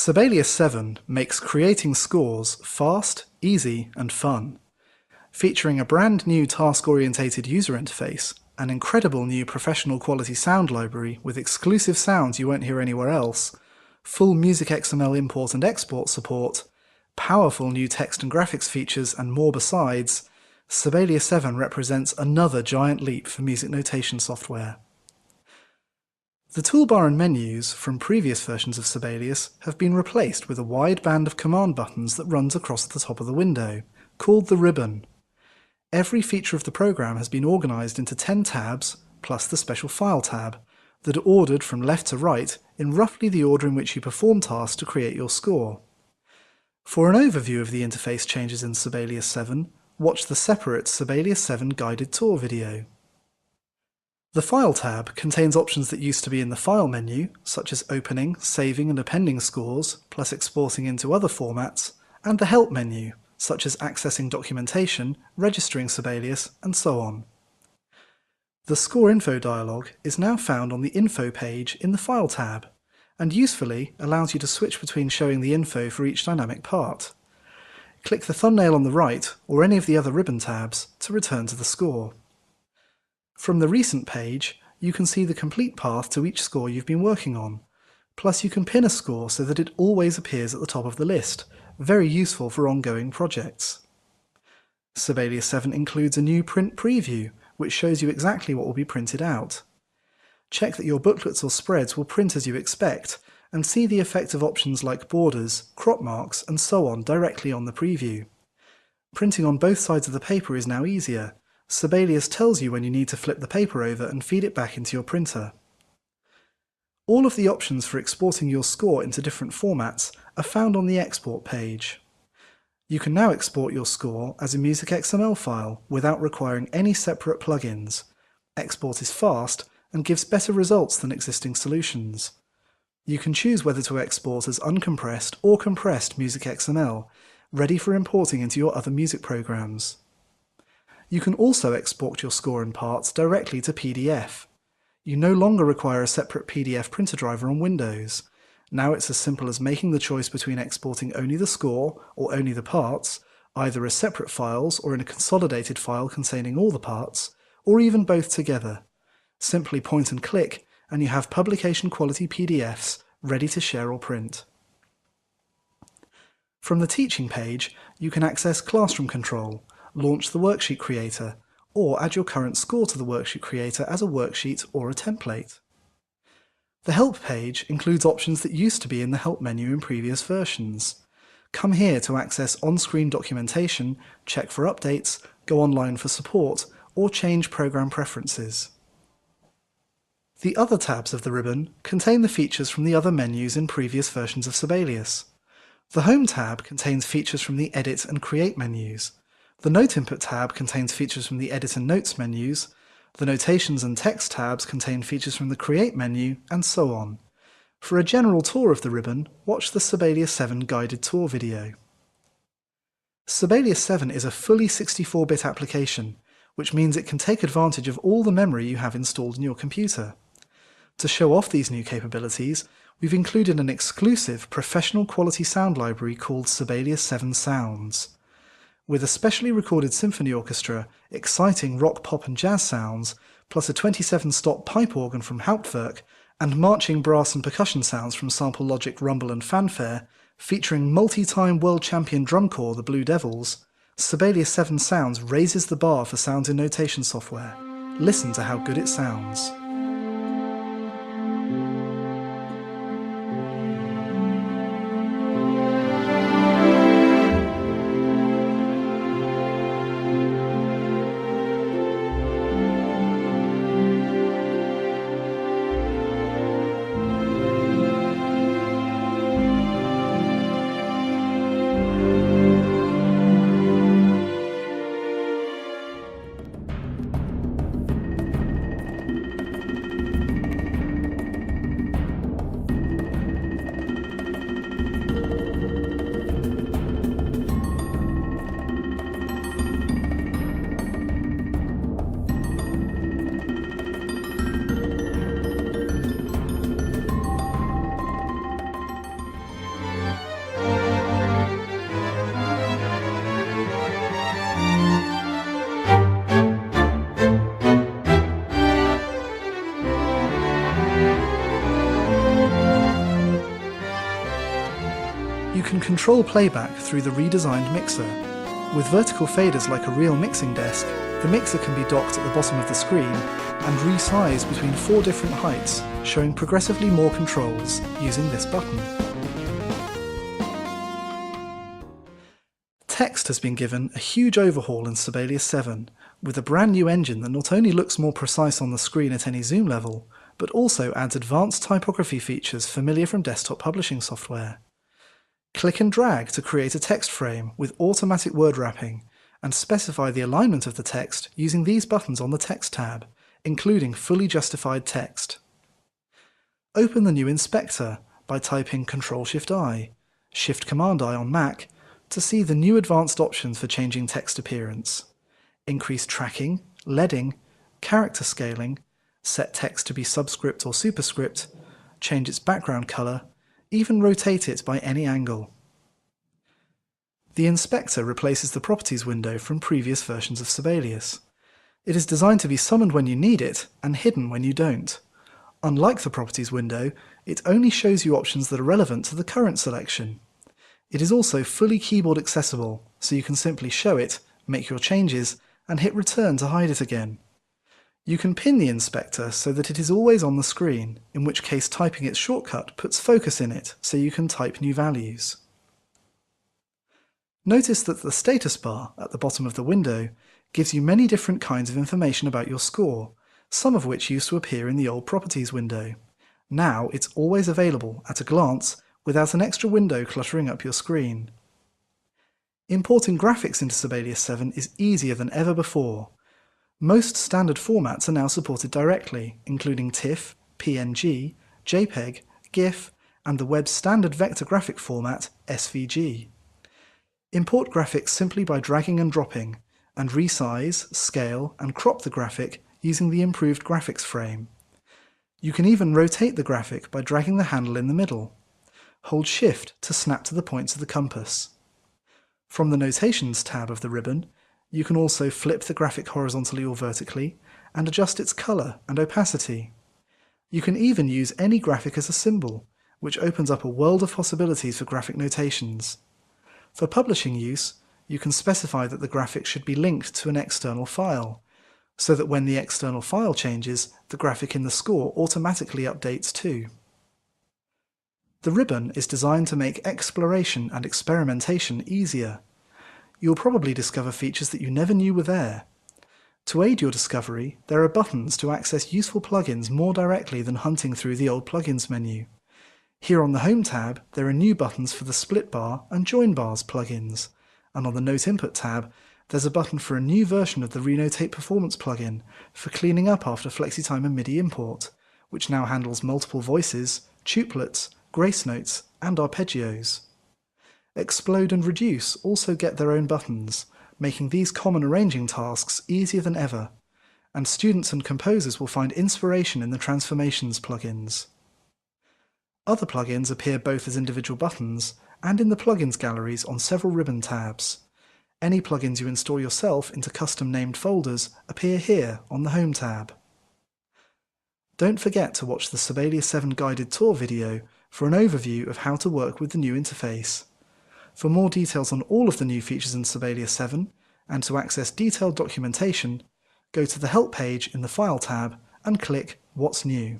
Sibelius 7 makes creating scores fast, easy, and fun. Featuring a brand new task-orientated user interface, an incredible new professional quality sound library with exclusive sounds you won't hear anywhere else, full music XML import and export support, powerful new text and graphics features, and more besides, Sibelius 7 represents another giant leap for music notation software. The toolbar and menus from previous versions of Sibelius have been replaced with a wide band of command buttons that runs across the top of the window, called the ribbon. Every feature of the program has been organised into 10 tabs, plus the special File tab, that are ordered from left to right in roughly the order in which you perform tasks to create your score. For an overview of the interface changes in Sibelius 7, watch the separate Sibelius 7 guided tour video. The File tab contains options that used to be in the File menu, such as opening, saving and appending scores, plus exporting into other formats, and the Help menu, such as accessing documentation, registering Sibelius, and so on. The Score Info dialog is now found on the Info page in the File tab, and usefully allows you to switch between showing the info for each dynamic part. Click the thumbnail on the right, or any of the other ribbon tabs, to return to the score. From the Recent page, you can see the complete path to each score you've been working on, plus you can pin a score so that it always appears at the top of the list, very useful for ongoing projects. Sibelius 7 includes a new print preview, which shows you exactly what will be printed out. Check that your booklets or spreads will print as you expect, and see the effect of options like borders, crop marks, and so on directly on the preview. Printing on both sides of the paper is now easier. Sibelius tells you when you need to flip the paper over and feed it back into your printer. All of the options for exporting your score into different formats are found on the Export page. You can now export your score as a music XML file without requiring any separate plugins. Export is fast and gives better results than existing solutions. You can choose whether to export as uncompressed or compressed music XML, ready for importing into your other music programs. You can also export your score and parts directly to PDF. You no longer require a separate PDF printer driver on Windows. Now it's as simple as making the choice between exporting only the score or only the parts, either as separate files or in a consolidated file containing all the parts, or even both together. Simply point and click, and you have publication quality PDFs ready to share or print. From the Teaching page, you can access Classroom Control, launch the Worksheet Creator, or add your current score to the Worksheet Creator as a worksheet or a template. The Help page includes options that used to be in the Help menu in previous versions. Come here to access on-screen documentation, check for updates, go online for support, or change program preferences. The other tabs of the ribbon contain the features from the other menus in previous versions of Sibelius. The Home tab contains features from the Edit and Create menus. The Note Input tab contains features from the Edit and Notes menus. The Notations and Text tabs contain features from the Create menu, and so on. For a general tour of the ribbon, watch the Sibelius 7 guided tour video. Sibelius 7 is a fully 64-bit application, which means it can take advantage of all the memory you have installed in your computer. To show off these new capabilities, we've included an exclusive professional quality sound library called Sibelius 7 Sounds. With a specially recorded symphony orchestra, exciting rock, pop and jazz sounds, plus a 27-stop pipe organ from Hauptwerk, and marching brass and percussion sounds from Sample Logic, Rumble and Fanfare, featuring multi-time world champion drum corps the Blue Devils, Sibelius 7 Sounds raises the bar for sounds in notation software. Listen to how good it sounds. You can control playback through the redesigned mixer. With vertical faders like a real mixing desk, the mixer can be docked at the bottom of the screen and resized between 4 different heights, showing progressively more controls using this button. Text has been given a huge overhaul in Sibelius 7, with a brand new engine that not only looks more precise on the screen at any zoom level, but also adds advanced typography features familiar from desktop publishing software. Click and drag to create a text frame with automatic word wrapping, and specify the alignment of the text using these buttons on the Text tab, including fully justified text. Open the new inspector by typing Ctrl-Shift-I, Shift-Command-I on Mac to see the new advanced options for changing text appearance. Increase tracking, leading, character scaling, set text to be subscript or superscript, change its background colour, even rotate it by any angle. The inspector replaces the properties window from previous versions of Sibelius. It is designed to be summoned when you need it and hidden when you don't. Unlike the properties window, it only shows you options that are relevant to the current selection. It is also fully keyboard accessible, so you can simply show it, make your changes, and hit return to hide it again. You can pin the inspector so that it is always on the screen, in which case typing its shortcut puts focus in it so you can type new values. Notice that the status bar at the bottom of the window gives you many different kinds of information about your score, some of which used to appear in the old Properties window. Now it's always available at a glance without an extra window cluttering up your screen. Importing graphics into Sibelius 7 is easier than ever before. Most standard formats are now supported directly, including TIFF, PNG, JPEG, GIF, and the web's standard vector graphic format, SVG. Import graphics simply by dragging and dropping, and resize, scale, and crop the graphic using the improved graphics frame. You can even rotate the graphic by dragging the handle in the middle. Hold Shift to snap to the points of the compass. From the Notations tab of the ribbon, you can also flip the graphic horizontally or vertically, and adjust its colour and opacity. You can even use any graphic as a symbol, which opens up a world of possibilities for graphic notations. For publishing use, you can specify that the graphic should be linked to an external file, so that when the external file changes, the graphic in the score automatically updates too. The ribbon is designed to make exploration and experimentation easier. You'll probably discover features that you never knew were there. To aid your discovery, there are buttons to access useful plugins more directly than hunting through the old plugins menu. Here on the Home tab, there are new buttons for the Split Bar and Join Bars plugins, and on the Note Input tab, there's a button for a new version of the Renotate Performance plugin for cleaning up after FlexiTime and MIDI import, which now handles multiple voices, tuplets, grace notes, and arpeggios. Explode and Reduce also get their own buttons, making these common arranging tasks easier than ever, and students and composers will find inspiration in the Transformations plugins. Other plugins appear both as individual buttons and in the plugins galleries on several ribbon tabs. Any plugins you install yourself into custom-named folders appear here on the Home tab. Don't forget to watch the Sibelius 7 guided tour video for an overview of how to work with the new interface. For more details on all of the new features in Sibelius 7, and to access detailed documentation, go to the Help page in the File tab and click What's New.